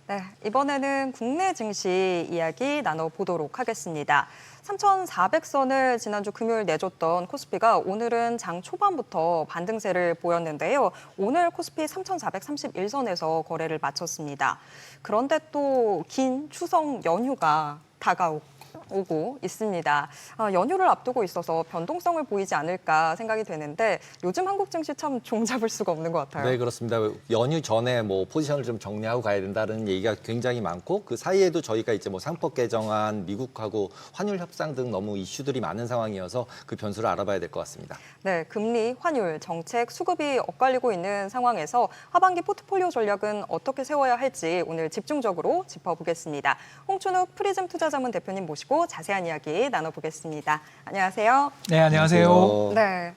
네, 이번에는 국내 증시 이야기 나눠보도록 하겠습니다. 3,400선을 지난주 금요일 내줬던 코스피가 오늘은 장 초반부터 반등세를 보였는데요. 오늘 코스피 3,431선에서 거래를 마쳤습니다. 그런데 또 긴 추석 연휴가 다가오고 있습니다. 연휴를 앞두고 있어서 변동성을 보이지 않을까 생각이 되는데 요즘 한국 증시 참 종잡을 수가 없는 것 같아요. 네, 그렇습니다. 연휴 전에 뭐 포지션을 좀 정리하고 가야 된다는 얘기가 굉장히 많고 그 사이에도 저희가 이제 뭐 상법 개정안, 미국하고 환율 협상 등 너무 이슈들이 많은 상황이어서 그 변수를 알아봐야 될 것 같습니다. 네, 금리, 환율, 정책, 수급이 엇갈리고 있는 상황에서 하반기 포트폴리오 전략은 어떻게 세워야 할지 오늘 집중적으로 짚어보겠습니다. 홍춘욱 프리즘 투자자문 대표님 모시고 자세한 이야기 나눠보겠습니다. 안녕하세요. 네, 안녕하세요. 네.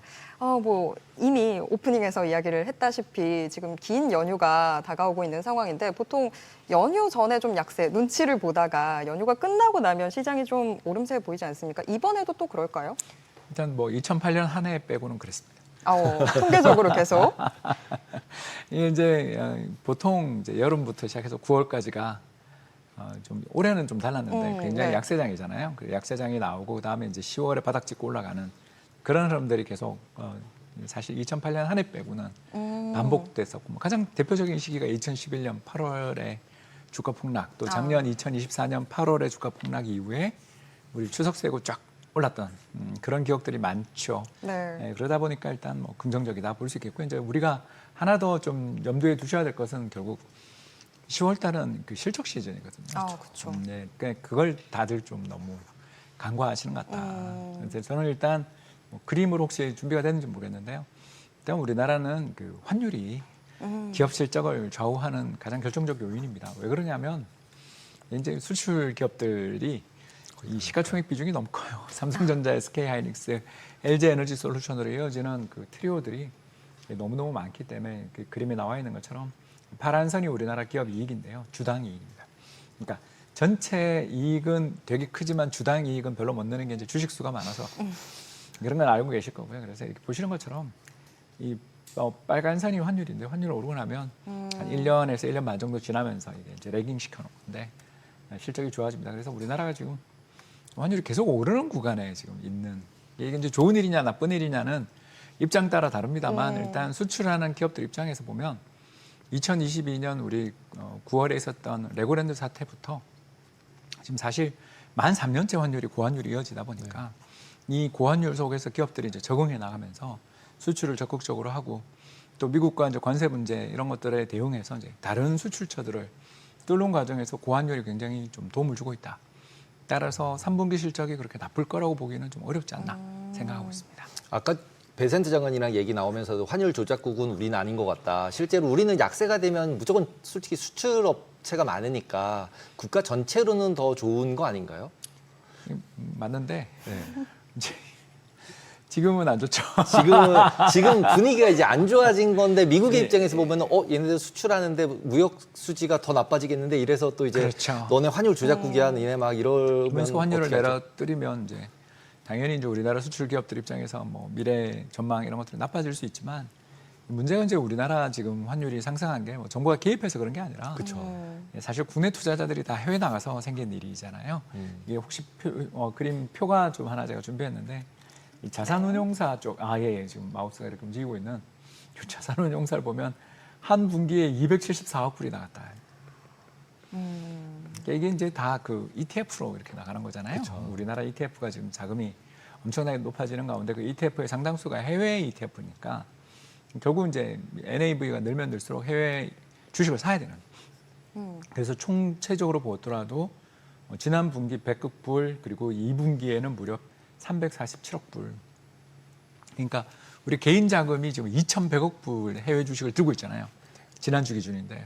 이미 오프닝에서 이야기를 했다시피 지금 긴 연휴가 다가오고 있는 상황인데 보통 연휴 전에 좀 약세, 눈치를 보다가 연휴가 끝나고 나면 시장이 좀 오름세 보이지 않습니까? 이번에도 또 그럴까요? 일단 뭐 2008년 한 해 빼고는 그랬습니다. 통계적으로 계속. 이게 이제 보통 이제 여름부터 시작해서 9월까지가 좀 올해는 좀 달랐는데 굉장히 네. 약세장이잖아요. 그 약세장이 나오고 그다음에 이제 10월에 바닥 찍고 올라가는 그런 흐름들이 계속 사실 2008년 한 해 빼고는 반복됐었고 가장 대표적인 시기가 2011년 8월에 주가 폭락, 또 작년 2024년 8월에 주가 폭락 이후에 우리 추석 세고 쫙 올랐던 그런 기억들이 많죠. 네. 그러다 보니까 일단 뭐 긍정적이다 볼 수 있겠고 이제 우리가 하나 더 좀 염두에 두셔야 될 것은 결국 10월 달은 그 실적 시즌이거든요. 그렇죠. 네, 그걸 다들 좀 너무 간과하시는 것 같다. 그래서 저는 일단 뭐 그림으로 혹시 준비가 됐는지 모르겠는데요. 일단 우리나라는 그 환율이 기업 실적을 좌우하는 가장 결정적 요인입니다. 왜 그러냐면 이제 수출 기업들이 이 시가총액 비중이 너무 커요. 삼성전자, SK하이닉스, LG에너지솔루션으로 이어지는 그 트리오들이 너무너무 많기 때문에 그 그림에 나와 있는 것처럼 파란 선이 우리나라 기업 이익인데요. 주당 이익입니다. 그러니까 전체 이익은 되게 크지만 주당 이익은 별로 못 내는 게 이제 주식 수가 많아서 그런 건 알고 계실 거고요. 그래서 이렇게 보시는 것처럼 이 빨간 선이 환율인데 환율이 오르고 나면 한 1년에서 1년 반 정도 지나면서 이게 이제 레깅 시켜놓은 건데 실적이 좋아집니다. 그래서 우리나라가 지금 환율이 계속 오르는 구간에 지금 있는 이게 이제 좋은 일이냐 나쁜 일이냐는 입장 따라 다릅니다만 일단 수출하는 기업들 입장에서 보면 2022년 우리 9월에 있었던 레고랜드 사태부터 지금 사실 만 3년째 환율이 고환율이 이어지다 보니까 이 고환율 속에서 기업들이 이제 적응해 나가면서 수출을 적극적으로 하고 또 미국과 이제 관세 문제 이런 것들에 대응해서 이제 다른 수출처들을 뚫는 과정에서 고환율이 굉장히 좀 도움을 주고 있다. 따라서 3분기 실적이 그렇게 나쁠 거라고 보기는 좀 어렵지 않나 생각하고 있습니다. 아까 배센트 장관이랑 얘기 나오면서도 환율 조작국은 우리는 아닌 것 같다. 실제로 우리는 약세가 되면 무조건 솔직히 수출 업체가 많으니까 국가 전체로는 더 좋은 거 아닌가요? 맞는데 이제 지금은 안 좋죠. 지금 분위기가 이제 안 좋아진 건데 미국의 입장에서 보면 얘네들 수출하는데 무역 수지가 더 나빠지겠는데 이래서 또 이제 그렇죠. 너네 환율 조작국이야, 니네 막 이러면 그러면서 환율을 어떻게 하죠? 내려뜨리면 이제 당연히 이제 우리나라 수출 기업들 입장에서 뭐 미래 전망 이런 것들이 나빠질 수 있지만 문제가 이제 우리나라 지금 환율이 상승한 게 뭐 정부가 개입해서 그런 게 아니라 사실 국내 투자자들이 다 해외 나가서 생긴 일이잖아요. 이게 혹시 그림 표가 좀 하나 제가 준비했는데 이 자산운용사 쪽, 지금 마우스가 이렇게 움직이고 있는 이 자산운용사를 보면 한 분기에 274억 불이 나갔다. 이게 이제 다 그 ETF로 이렇게 나가는 거잖아요. 그쵸. 우리나라 ETF가 지금 자금이 엄청나게 높아지는 가운데 그 ETF의 상당수가 해외 ETF니까 결국 이제 NAV가 늘면 늘수록 해외 주식을 사야 되는. 그래서 총체적으로 보더라도 지난 분기 100억 불 그리고 2분기에는 무려 347억 불. 그러니까 우리 개인 자금이 지금 2,100억 불 해외 주식을 들고 있잖아요. 지난주 기준인데.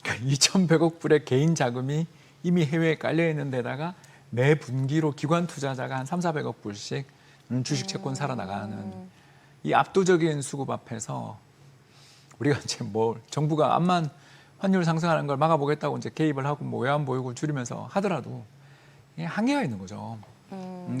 그러니까 2,100억 불의 개인 자금이 이미 해외에 깔려 있는 데다가 매 분기로 기관 투자자가 한 3,400억 불씩 주식 채권 사러 나가는 이 압도적인 수급 앞에서 우리가 이제 뭐 정부가 암만 환율 상승하는 걸 막아보겠다고 이제 개입을 하고 뭐 외환 보유고를 줄이면서 하더라도 한계가 있는 거죠.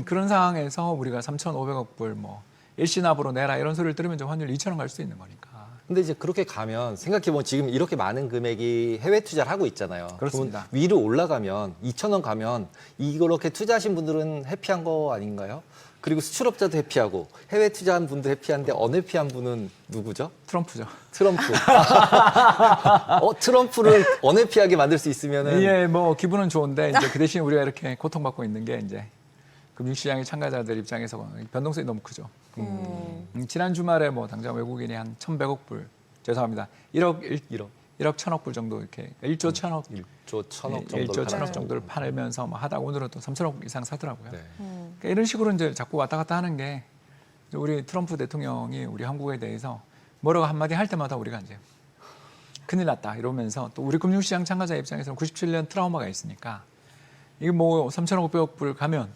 그런 상황에서 우리가 3,500억 불 뭐 일시납으로 내라 이런 소리를 들으면 이제 환율 2,000원 갈 수 있는 거니까 근데 이제 그렇게 가면 생각해보면 지금 이렇게 많은 금액이 해외 투자를 하고 있잖아요. 그렇습니다. 그러면 위로 올라가면 2,000원 가면 이렇게 투자하신 분들은 해피한 거 아닌가요? 그리고 수출업자도 해피하고 해외 투자한 분도 해피한데 언해피한 분은 누구죠? 트럼프죠. 트럼프. 트럼프를 언해피하게 만들 수 있으면은 예, 뭐 기분은 좋은데 이제 그 대신 우리가 이렇게 고통받고 있는 게 이제 금융시장의 참가자들 입장에서 변동성이 너무 크죠. 지난 주말에 뭐 당장 외국인이 한 1,100억 불, 죄송합니다. 1억 1,000억 불 정도 이렇게 1조 1,000억 1조 1,000억 정도 1조 1,000억 정도를 팔면서 뭐 하다가 오늘은 또 3,000억 이상 사더라고요. 네. 그러니까 이런 식으로 이제 자꾸 왔다 갔다 하는 게 우리 트럼프 대통령이 우리 한국에 대해서 뭐라고 한마디 할 때마다 우리가 이제 큰일 났다 이러면서 또 우리 금융시장 참가자 입장에서는 97년 트라우마가 있으니까 이게 뭐 3,500억 불 가면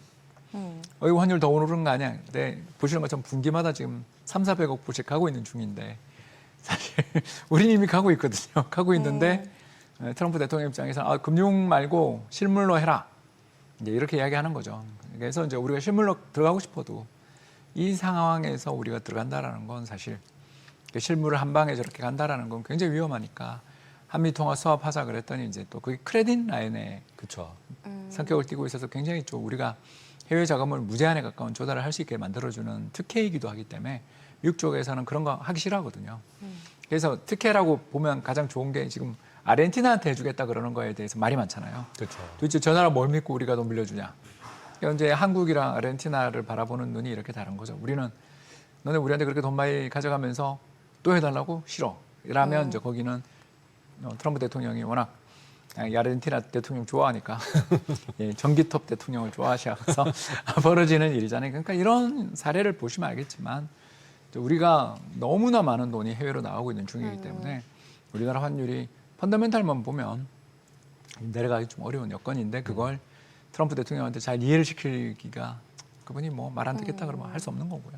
이거 환율 더 오르는 거 아니야? 근데 보시는 것처럼 분기마다 지금 3,400억 불씩 가고 있는 중인데 사실 우리는 이미 가고 있거든요. 가고 있는데 트럼프 대통령 입장에서는 금융 말고 실물로 해라. 이제 이렇게 이야기하는 거죠. 그래서 이제 우리가 실물로 들어가고 싶어도 이 상황에서 우리가 들어간다라는 건 사실 실물을 한 방에 저렇게 간다라는 건 굉장히 위험하니까 한미 통화 수합하자 그랬더니 이제 또 그게 크레딧 라인에 그렇죠. 성격을 띠고 있어서 굉장히 좀 우리가 해외 자금을 무제한에 가까운 조달을 할 수 있게 만들어주는 특혜이기도 하기 때문에 미국 쪽에서는 그런 거 하기 싫어하거든요. 그래서 특혜라고 보면 가장 좋은 게 지금 아르헨티나한테 해주겠다 그러는 거에 대해서 말이 많잖아요. 그렇죠. 도대체 저 나라 뭘 믿고 우리가 돈 빌려주냐. 현재 한국이랑 아르헨티나를 바라보는 눈이 이렇게 다른 거죠. 우리는 너네 우리한테 그렇게 돈 많이 가져가면서 또 해달라고? 싫어. 이러면 이제 거기는 트럼프 대통령이 워낙 아르헨티나 대통령 좋아하니까 예, 전기톱 대통령을 좋아하셔서 벌어지는 일이잖아요. 그러니까 이런 사례를 보시면 알겠지만 우리가 너무나 많은 돈이 해외로 나가고 있는 중이기 때문에 우리나라 환율이 펀더멘탈만 보면 내려가기 좀 어려운 여건인데 그걸 트럼프 대통령한테 잘 이해를 시키기가 그분이 뭐 말 안 듣겠다 그러면 할 수 없는 거고요.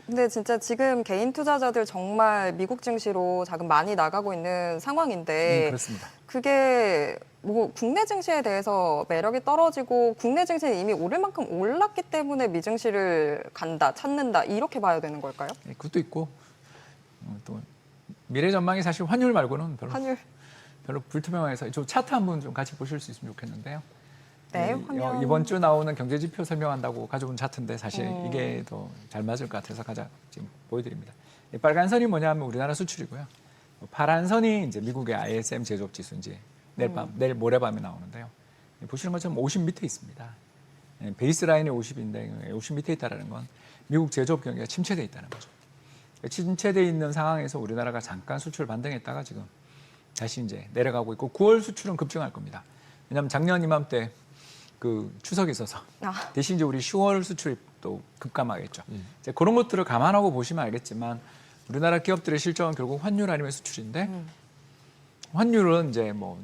근데 진짜 지금 개인 투자자들 정말 미국 증시로 자금 많이 나가고 있는 상황인데 그렇습니다. 그게 뭐 국내 증시에 대해서 매력이 떨어지고 국내 증시는 이미 오를 만큼 올랐기 때문에 미증시를 간다, 찾는다 이렇게 봐야 되는 걸까요? 예, 그것도 있고 또 미래 전망이 사실 환율 말고는 환율. 별로 불투명해서 좀 차트 한번 좀 같이 보실 수 있으면 좋겠는데요. 네, 화면. 이번 주 나오는 경제 지표 설명한다고 가져온 차트인데 사실 이게 더 잘 맞을 것 같아서 가자 지금 보여드립니다. 이 빨간 선이 뭐냐면 우리나라 수출이고요. 파란 선이 이제 미국의 ISM 제조업 지수인지 내일 모레밤에 나오는데요. 보시는 것처럼 50 밑에 있습니다. 베이스 라인이 50인데 50 밑에 있다는 건 미국 제조업 경기가 침체돼 있다는 거죠. 침체돼 있는 상황에서 우리나라가 잠깐 수출 반등했다가 지금 다시 이제 내려가고 있고 9월 수출은 급증할 겁니다. 왜냐하면 작년 이맘때 그 추석이 있어서 대신 이제 우리 10월 수출이 또 급감하겠죠. 이제 그런 것들을 감안하고 보시면 알겠지만 우리나라 기업들의 실적은 결국 환율 아니면 수출인데 환율은 이제 뭐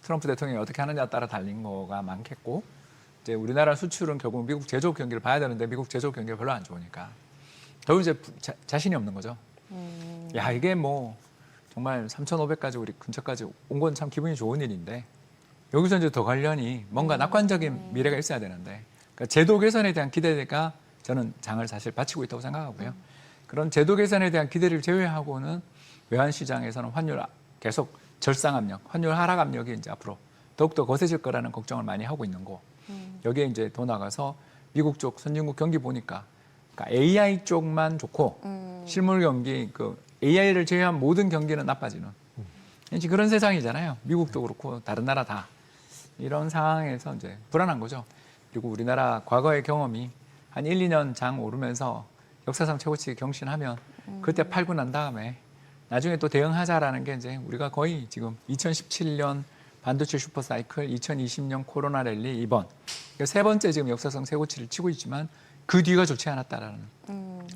트럼프 대통령이 어떻게 하느냐에 따라 달린 거가 많겠고 이제 우리나라 수출은 결국 미국 제조업 경기를 봐야 되는데 미국 제조업 경기가 별로 안 좋으니까 결국 이제 자신이 없는 거죠. 야 이게 뭐 정말 3,500까지 우리 근처까지 온 건 참 기분이 좋은 일인데 여기서 이제 더 관련이 뭔가 낙관적인 미래가 있어야 되는데 그러니까 제도 개선에 대한 기대가 저는 장을 사실 바치고 있다고 생각하고요. 그런 제도 개선에 대한 기대를 제외하고는 외환 시장에서는 환율 계속 절상 압력, 환율 하락 압력이 이제 앞으로 더욱더 거세질 거라는 걱정을 많이 하고 있는 거. 여기에 이제 더 나가서 미국 쪽 선진국 경기 보니까 그러니까 AI 쪽만 좋고 실물 경기 그 AI를 제외한 모든 경기는 나빠지는 그런 세상이잖아요. 미국도 그렇고 다른 나라 다 이런 상황에서 이제 불안한 거죠. 그리고 우리나라 과거의 경험이 한 1, 2년 장 오르면서 역사상 최고치 경신하면 그때 팔고 난 다음에 나중에 또 대응하자라는 게 이제 우리가 거의 지금 2017년 반도체 슈퍼사이클, 2020년 코로나 랠리, 이번 세 번째 지금 역사상 최고치를 치고 있지만 그 뒤가 좋지 않았다라는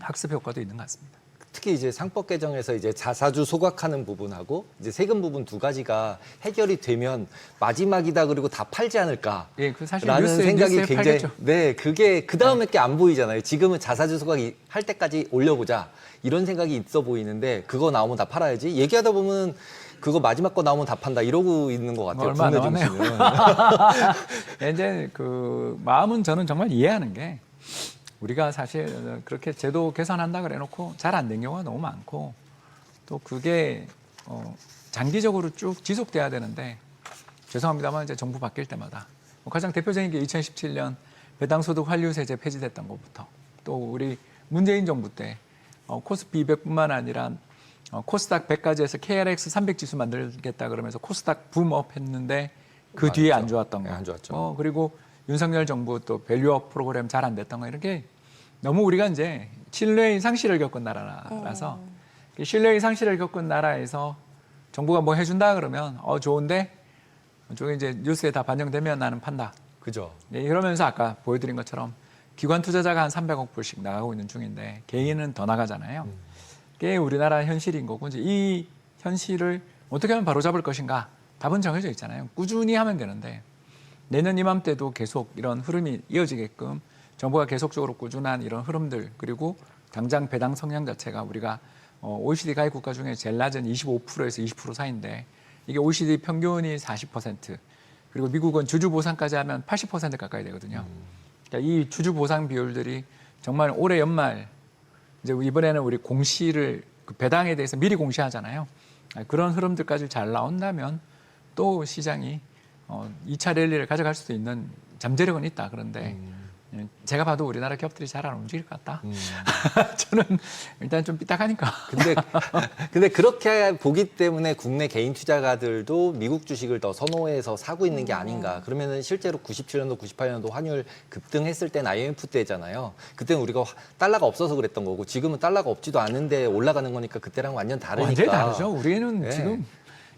학습 효과도 있는 것 같습니다. 특히 이제 상법 개정에서 이제 자사주 소각하는 부분하고 이제 세금 부분 두 가지가 해결이 되면 마지막이다 그리고 다 팔지 않을까? 예, 그 사실 라는 생각이 굉장히 팔겠죠. 네, 그게 그 다음에 게 안 보이잖아요. 지금은 자사주 소각이 할 때까지 올려보자 이런 생각이 있어 보이는데 그거 나오면 다 팔아야지. 얘기하다 보면 그거 마지막 거 나오면 다 판다 이러고 있는 것 같아요. 얼마 국내 남았네요. 증시는. 이제 그 마음은 저는 정말 이해하는 게 우리가 사실 그렇게 제도 개선한다 그래 놓고 잘 안 된 경우가 너무 많고 또 그게 장기적으로 쭉 지속돼야 되는데 죄송합니다만 이제 정부 바뀔 때마다 가장 대표적인 게 2017년 배당소득 환류세제 폐지됐던 것부터 또 우리 문재인 정부 때 코스피 200뿐만 아니라 코스닥 100까지 해서 KRX 300 지수 만들겠다 그러면서 코스닥 붐업 했는데 그 뒤에 안 좋았던 거. 네, 안 좋았죠. 그리고 윤석열 정부 또 밸류업 프로그램 잘 안 됐던 거 이렇게 너무 우리가 이제 신뢰의 상실을 겪은 나라라서 신뢰의 상실을 겪은 나라에서 정부가 뭐 해준다 그러면 좋은데 저게 이제 뉴스에 다 반영되면 나는 판다. 그죠. 네, 이러면서 아까 보여드린 것처럼 기관 투자자가 한 300억 불씩 나가고 있는 중인데 개인은 더 나가잖아요. 그게 우리나라 현실인 거고 이제 이 현실을 어떻게 하면 바로잡을 것인가 답은 정해져 있잖아요. 꾸준히 하면 되는데 내년 이맘때도 계속 이런 흐름이 이어지게끔 정부가 계속적으로 꾸준한 이런 흐름들 그리고 당장 배당 성향 자체가 우리가 OECD 가입 국가 중에 제일 낮은 25%에서 20% 사이인데 이게 OECD 평균이 40% 그리고 미국은 주주 보상까지 하면 80% 가까이 되거든요. 그러니까 이 주주 보상 비율들이 정말 올해 연말 이제 이번에는 우리 공시를 그 배당에 대해서 미리 공시하잖아요. 그런 흐름들까지 잘 나온다면 또 시장이 2차 랠리를 가져갈 수도 있는 잠재력은 있다. 그런데 제가 봐도 우리나라 기업들이 잘 안 움직일 것 같다. 저는 일단 좀 삐딱하니까. 근데 그렇게 보기 때문에 국내 개인 투자가들도 미국 주식을 더 선호해서 사고 있는 게 아닌가. 그러면은 실제로 97년도, 98년도 환율 급등했을 땐 IMF 때잖아요. 그때는 우리가 달러가 없어서 그랬던 거고 지금은 달러가 없지도 않은데 올라가는 거니까 그때랑 완전 다르니까. 완전히 다르죠. 우리는 네. 지금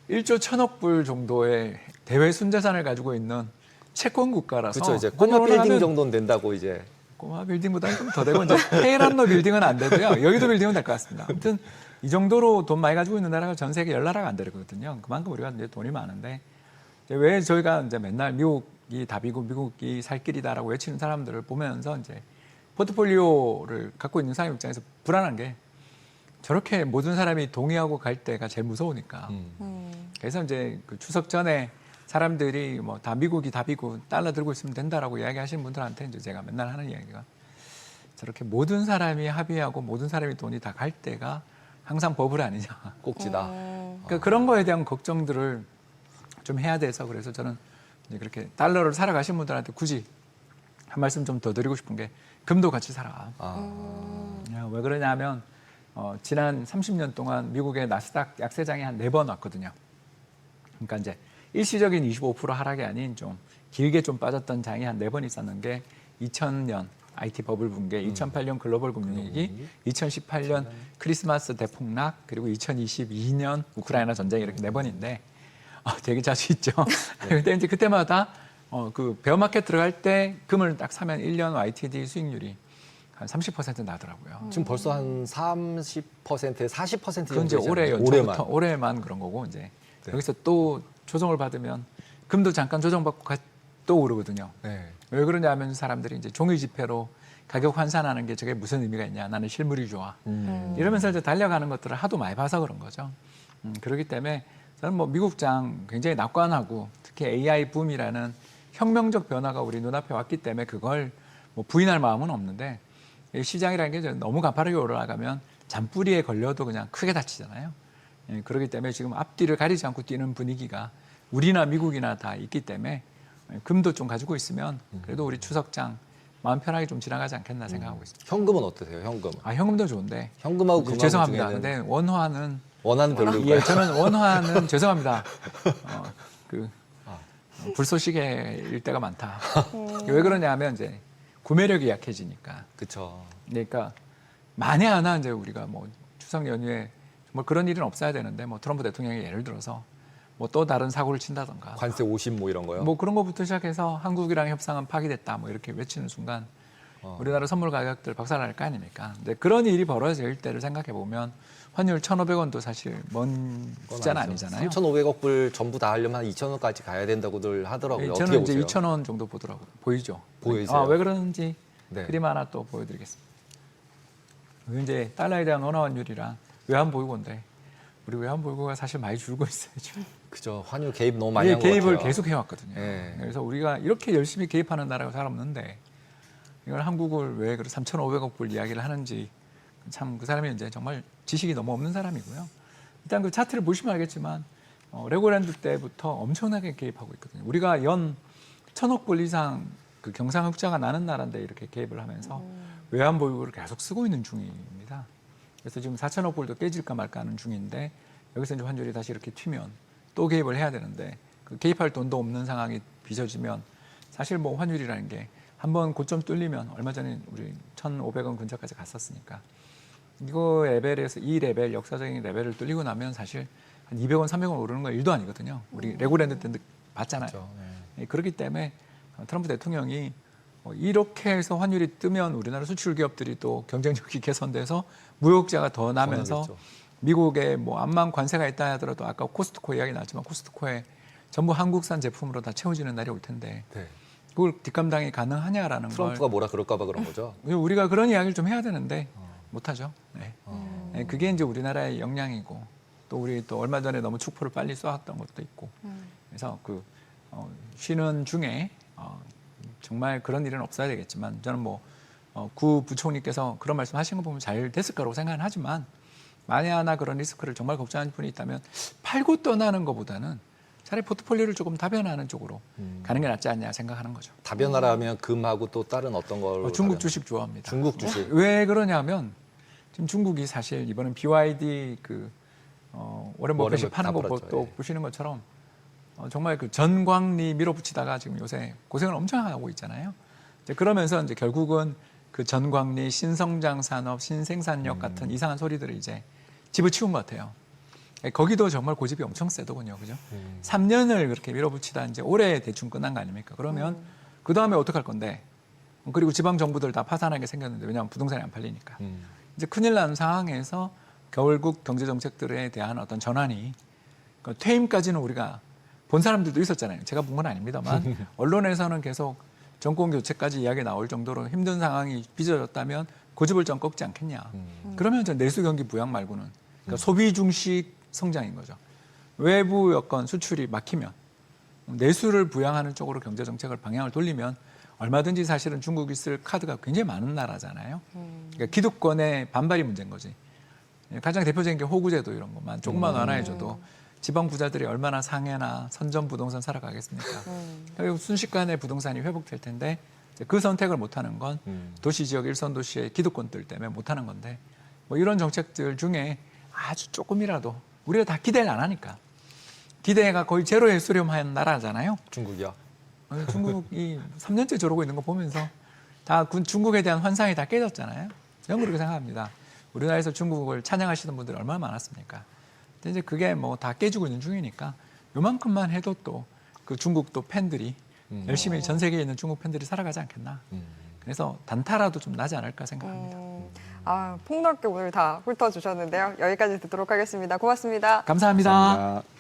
1조 1천억 불 정도의 대외 순자산을 가지고 있는 채권 국가라서 그렇죠. 이제 꼬마 환율 빌딩 올라가면 정도는 된다고 이제. 꼬마 빌딩보다는 좀 더 되고 이제 테헤란로 빌딩은 안 되고요. 여의도 빌딩은 될 것 같습니다. 아무튼 이 정도로 돈 많이 가지고 있는 나라가 전 세계 10나라가 안 되거든요. 그만큼 우리가 이제 돈이 많은데 이제 왜 저희가 이제 맨날 미국이 답이고 미국이 살 길이다라고 외치는 사람들을 보면서 이제 포트폴리오를 갖고 있는 사람 입장에서 불안한 게 저렇게 모든 사람이 동의하고 갈 때가 제일 무서우니까. 그래서 이제 그 추석 전에 사람들이 뭐 다 미국이 답이고 달러 들고 있으면 된다라고 이야기하시는 분들한테 이제 제가 맨날 하는 이야기가 저렇게 모든 사람이 합의하고 모든 사람이 돈이 다 갈 때가 항상 버블 아니냐. 꼭지다. 그러니까 그런 거에 대한 걱정들을 좀 해야 돼서 그래서 저는 이제 그렇게 달러를 사러 가신 분들한테 굳이 한 말씀 좀 더 드리고 싶은 게 금도 같이 사라. 왜 그러냐면 지난 30년 동안 미국의 나스닥 약세장이 한 4번 왔거든요. 그러니까 이제 일시적인 25% 하락이 아닌 좀 길게 좀 빠졌던 장이 한 4번 있었는 게 2000년 IT 버블 붕괴, 2008년 글로벌 금융위기, 2018년 크리스마스 대폭락, 그리고 2022년 우크라이나 전쟁 이렇게 4번인데 되게 자주 있죠. 근데 이제 그때마다 그 베어마켓 들어갈 때 금을 딱 사면 1년 YTD 수익률이 한 30% 나더라고요. 지금 벌써 한 30%, 40% 그건 이제 정도 올해 되잖아요. 연초부터 올해만 그런 거고 이제 여기서 또 조정을 받으면 금도 잠깐 조정받고 또 오르거든요. 네. 왜 그러냐면 사람들이 이제 종이 지폐로 가격 환산하는 게 저게 무슨 의미가 있냐. 나는 실물이 좋아. 이러면서 이제 달려가는 것들을 하도 많이 봐서 그런 거죠. 그렇기 때문에 저는 뭐 미국장 굉장히 낙관하고 특히 AI 붐이라는 혁명적 변화가 우리 눈앞에 왔기 때문에 그걸 뭐 부인할 마음은 없는데 시장이라는 게 너무 가파르게 올라가면 잔뿌리에 걸려도 그냥 크게 다치잖아요. 그렇기 때문에 지금 앞뒤를 가리지 않고 뛰는 분위기가 우리나 미국이나 다 있기 때문에 금도 좀 가지고 있으면 그래도 우리 추석장 마음 편하게 좀 지나가지 않겠나 생각하고 있습니다. 현금은 어떠세요? 현금은? 현금도 좋은데 현금하고 금하고 죄송합니다. 중에는 근데 원화는 별로일까요? 예, 저는 원화는 죄송합니다. 불쏘시개일 때가 많다. 왜 그러냐면 이제 구매력이 약해지니까. 그렇죠. 그러니까 만에 하나 이제 우리가 뭐 추석 연휴에 뭐 그런 일은 없어야 되는데 뭐 트럼프 대통령이 예를 들어서 뭐 또 다른 사고를 친다던가 관세 50 뭐 이런 거요? 뭐 그런 거부터 시작해서 한국이랑 협상은 파기됐다 뭐 이렇게 외치는 순간 우리나라 선물 가격들 박살날 거 아닙니까? 근데 그런 일이 벌어질 때를 생각해 보면 환율 1,500원도 사실 먼 숫자는 아니잖아요. 3,500억 불 전부 다 하려면 한 2,000원까지 가야 된다고 들 하더라고요. 어떻게 저는 이제 보세요? 2,000원 정도 보이죠. 보이세요? 왜 그러는지 네. 그림 하나 또 보여드리겠습니다. 이제 달러에 대한 원화 환율이랑 외환 보유고인데 우리 외환 보유고가 사실 많이 줄고 있어요 지금. 그죠. 환율 개입 너무 많이 한 것 같아요. 개입을 계속 해왔거든요. 네. 그래서 우리가 이렇게 열심히 개입하는 나라가 잘 없는데 이걸 한국을 왜 3,500억 불 이야기를 하는지 참 그 사람이 이제 정말 지식이 너무 없는 사람이고요. 일단 그 차트를 보시면 알겠지만 레고랜드 때부터 엄청나게 개입하고 있거든요. 우리가 연 1,000억 불 이상 그 경상 흑자가 나는 나라인데 이렇게 개입을 하면서 외환 보유고를 계속 쓰고 있는 중입니다. 그래서 지금 4,000억 불도 깨질까 말까 하는 중인데 여기서 이제 환율이 다시 이렇게 튀면 또 개입을 해야 되는데 그 개입할 돈도 없는 상황이 빚어지면 사실 뭐 환율이라는 게 한번 고점 뚫리면 얼마 전에 우리 1,500원 근처까지 갔었으니까 이거 레벨에서 이 레벨 역사적인 레벨을 뚫리고 나면 사실 한 200원, 300원 오르는 건 일도 아니거든요. 우리 레고랜드 때 봤잖아요. 그렇죠. 그렇기 때문에 트럼프 대통령이 이렇게 해서 환율이 뜨면 우리나라 수출 기업들이 또 경쟁력이 개선돼서 무역자가 더 나면서 나겠죠. 미국에 뭐 암만 관세가 있다 하더라도 아까 코스트코 이야기 나왔지만 코스트코에 전부 한국산 제품으로 다 채워지는 날이 올 텐데 네. 그걸 뒷감당이 가능하냐라는 트럼프가 뭐라 그럴까 봐 그런 거죠. 우리가 그런 이야기를 좀 해야 되는데 못하죠. 네. 네, 그게 이제 우리나라의 역량이고 또 우리 또 얼마 전에 너무 축포를 빨리 쏘았던 것도 있고 그래서 그 쉬는 중에 정말 그런 일은 없어야 되겠지만 저는 뭐 구 부총리께서 그런 말씀하신 거 보면 잘 됐을 거라고 생각은 하지만 만에 하나 그런 리스크를 정말 걱정하는 분이 있다면 팔고 떠나는 것보다는 차라리 포트폴리오를 조금 다변화하는 쪽으로 가는 게 낫지 않냐 생각하는 거죠. 다변화라면 금하고 또 다른 어떤 걸 중국 주식 좋아합니다. 중국 주식. 왜 그러냐면 지금 중국이 사실 이번엔 BYD 그 워렌 버핏이 파는 거 또 보시는 것처럼 정말 그 전광리 밀어붙이다가 지금 요새 고생을 엄청 하고 있잖아요. 이제 그러면서 이제 결국은 그 전광리 신성장 산업, 신생산력 같은 이상한 소리들을 이제 집어치운 것 같아요. 거기도 정말 고집이 엄청 세더군요, 그죠? 3년을 그렇게 밀어붙이다 이제 올해 대충 끝난 거 아닙니까? 그러면 그 다음에 어떡할 건데? 그리고 지방 정부들 다 파산하게 생겼는데 왜냐하면 부동산이 안 팔리니까. 이제 큰일 나는 상황에서 결국 경제 정책들에 대한 어떤 전환이 퇴임까지는 우리가 본 사람들도 있었잖아요. 제가 본 건 아닙니다만 언론에서는 계속 정권 교체까지 이야기 나올 정도로 힘든 상황이 빚어졌다면 고집을 좀 꺾지 않겠냐. 그러면 저 내수 경기 부양 말고는 그러니까 소비 중식 성장인 거죠. 외부 여건 수출이 막히면 내수를 부양하는 쪽으로 경제 정책을 방향을 돌리면 얼마든지 사실은 중국이 쓸 카드가 굉장히 많은 나라잖아요. 그러니까 기득권의 반발이 문제인 거지. 가장 대표적인 게 호구제도 이런 것만 조금만 완화해줘도 지방 부자들이 얼마나 상해나 선전 부동산 사러 가겠습니까? 결국 순식간에 부동산이 회복될 텐데 그 선택을 못하는 건 도시 지역 일선 도시의 기득권들 때문에 못하는 건데 뭐 이런 정책들 중에 아주 조금이라도 우리가 다 기대를 안 하니까 기대가 거의 제로에 수렴한 나라잖아요. 중국이요? 중국이 3년째 저러고 있는 거 보면서 다 중국에 대한 환상이 다 깨졌잖아요. 저는 그렇게 생각합니다. 우리나라에서 중국을 찬양하시는 분들이 얼마나 많았습니까? 근데 이제 그게 뭐 다 깨지고 있는 중이니까 요만큼만 해도 또 그 중국 또 팬들이 열심히 전 세계에 있는 중국 팬들이 살아가지 않겠나. 그래서 단타라도 좀 나지 않을까 생각합니다. 폭넓게 오늘 다 훑어주셨는데요. 여기까지 듣도록 하겠습니다. 고맙습니다. 감사합니다. 감사합니다.